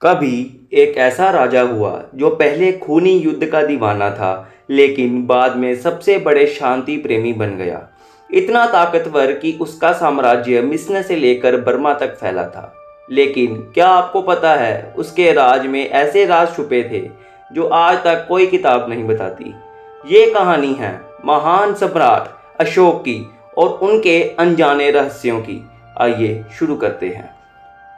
कभी एक ऐसा राजा हुआ जो पहले खूनी युद्ध का दीवाना था, लेकिन बाद में सबसे बड़े शांति प्रेमी बन गया। इतना ताकतवर कि उसका साम्राज्य मिस्र से लेकर बर्मा तक फैला था। लेकिन क्या आपको पता है, उसके राज में ऐसे राज छुपे थे जो आज तक कोई किताब नहीं बताती। ये कहानी है महान सम्राट अशोक की और उनके अनजाने रहस्यों की। आइए शुरू करते हैं।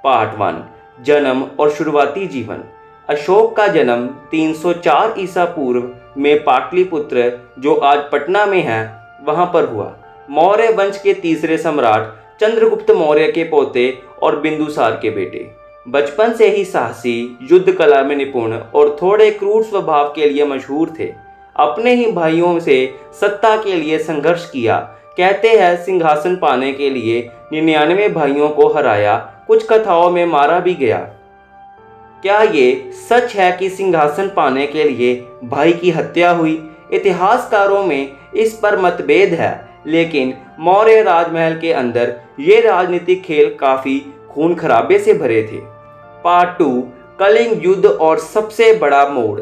पार्ट 1, जन्म और शुरुआती जीवन। अशोक का जन्म 304 ईसा पूर्व में पाटलिपुत्र, जो आज पटना में है, वहां पर हुआ। मौर्य वंश के तीसरे सम्राट चंद्रगुप्त मौर्य के पोते और बिंदुसार के बेटे। बचपन से ही साहसी, युद्ध कला में निपुण और थोड़े क्रूर स्वभाव के लिए मशहूर थे। अपने ही भाइयों से सत्ता के लिए संघर्ष किया। कहते हैं सिंहासन पाने के लिए 99 भाइयों को हराया, कुछ कथाओं में मारा भी गया। क्या ये सच है कि सिंहासन पाने के लिए भाई की हत्या हुई? इतिहासकारों में इस पर मतभेद है, लेकिन मौर्य राजमहल के अंदर ये राजनीतिक खेल काफी खून खराबे से भरे थे। पार्ट 2, कलिंग युद्ध और सबसे बड़ा मोड़।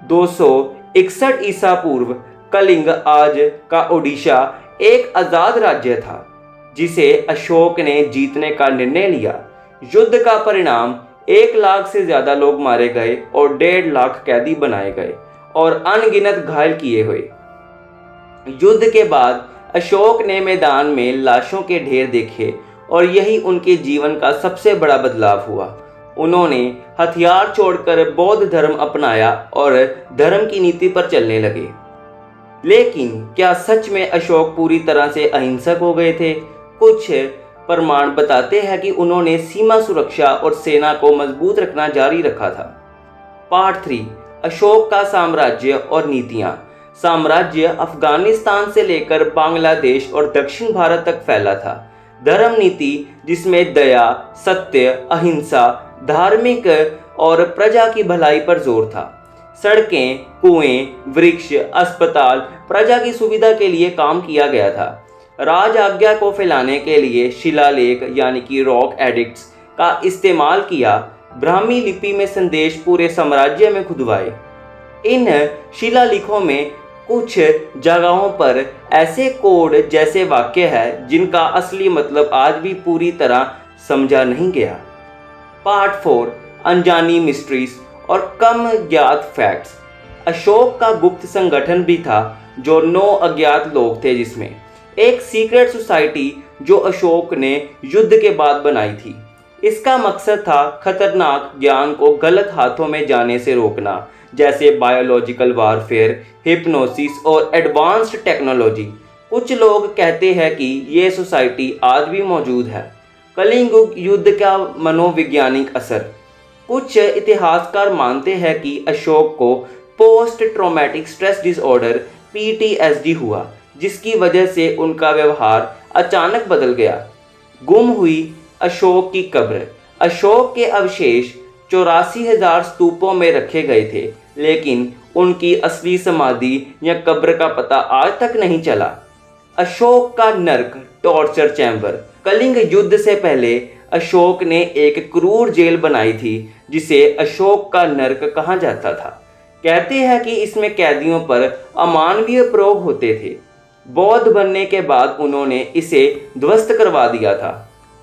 261 ईसा पूर्व कलिंग, आज का ओडिशा, एक आजाद राज्य था जिसे अशोक ने जीतने का निर्णय लिया। युद्ध का परिणाम 1 लाख से ज्यादा लोग मारे गए और 1.5 लाख कैदी बनाए गए और अनगिनत घायल किए हुए। युद्ध के बाद अशोक ने मैदान में लाशों के ढेर देखे और यही उनके जीवन का सबसे बड़ा बदलाव हुआ। उन्होंने हथियार छोड़कर बौद्ध धर्म अपनाया और धर्म की नीति पर चलने लगे। लेकिन क्या सच में अशोक पूरी तरह से अहिंसक हो गए थे? कुछ प्रमाण बताते हैं कि उन्होंने सीमा सुरक्षा और सेना को मजबूत रखना जारी रखा था। पार्ट 3, अशोक का साम्राज्य और नीतियां। साम्राज्य अफगानिस्तान से लेकर बांग्लादेश और दक्षिण भारत तक फैला था। धर्म नीति, जिसमें दया, सत्य, अहिंसा, धार्मिक और प्रजा की भलाई पर जोर था। सड़कें, कुएं, वृक्ष, अस्पताल प्रजा की सुविधा के लिए काम किया गया था। राज आज्ञा को फैलाने के लिए शिलालेख यानी कि रॉक एडिक्ट्स का इस्तेमाल किया। ब्राह्मी लिपि में संदेश पूरे साम्राज्य में खुदवाए। इन शिलालेखों में कुछ जगहों पर ऐसे कोड जैसे वाक्य है जिनका असली मतलब आज भी पूरी तरह समझा नहीं गया। पार्ट 4, अनजानी मिस्ट्रीज और कम ज्ञात फैक्ट्स। अशोक का गुप्त संगठन भी था जो 9 अज्ञात लोग थे, जिसमें एक सीक्रेट सोसाइटी जो अशोक ने युद्ध के बाद बनाई थी। इसका मकसद था खतरनाक ज्ञान को गलत हाथों में जाने से रोकना, जैसे बायोलॉजिकल वारफेयर, हिप्नोसिस और एडवांस्ड टेक्नोलॉजी। कुछ लोग कहते हैं कि ये सोसाइटी आज भी मौजूद है। कलिंग युद्ध का मनोवैज्ञानिक असर। कुछ इतिहासकार मानते हैं कि अशोक को post traumatic stress disorder PTSD हुआ, जिसकी वजह से उनका व्यवहार अचानक बदल गया। गुम हुई अशोक की कब्र। अशोक के अवशेष 84,000 स्तूपों में रखे गए थे, लेकिन उनकी असली समाधि या कब्र का पता आज तक नहीं चला। अशोक का नर्क, टॉर्चर चैम्बर। कलिंग युद्ध से पहले अशोक ने एक क्रूर जेल बनाई थी जिसे अशोक का नर्क कहा जाता था। कहते हैं कि इसमें कैदियों पर अमानवीय प्रयोग होते थे। बौद्ध बनने के बाद उन्होंने इसे ध्वस्त करवा दिया था।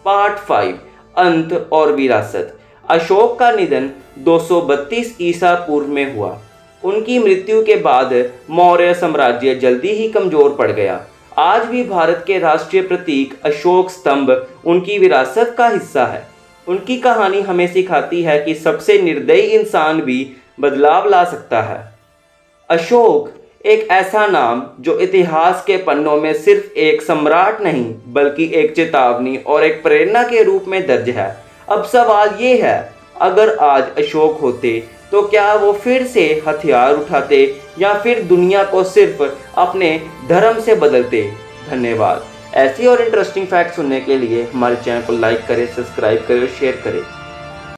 पार्ट 5, अंत और विरासत। अशोक का निधन 232 ईसा पूर्व में हुआ। उनकी मृत्यु के बाद मौर्य साम्राज्य जल्दी ही कमजोर पड़ गया। आज भी भारत के राष्ट्रीय प्रतीक अशोक स्तंभ उनकी विरासत का हिस्सा है। उनकी कहानी हमें सिखाती है कि सबसे निर्दयी इंसान भी बदलाव ला सकता है। अशोक एक ऐसा नाम जो इतिहास के पन्नों में सिर्फ एक सम्राट नहीं, बल्कि एक चेतावनी और एक प्रेरणा के रूप में दर्ज है। अब सवाल ये है, अगर आज अशोक होते तो क्या वो फिर से हथियार उठाते या फिर दुनिया को सिर्फ अपने धर्म से बदलते? धन्यवाद। ऐसी और इंटरेस्टिंग फैक्ट सुनने के लिए हमारे चैनल को लाइक करें, सब्सक्राइब करें और शेयर करें।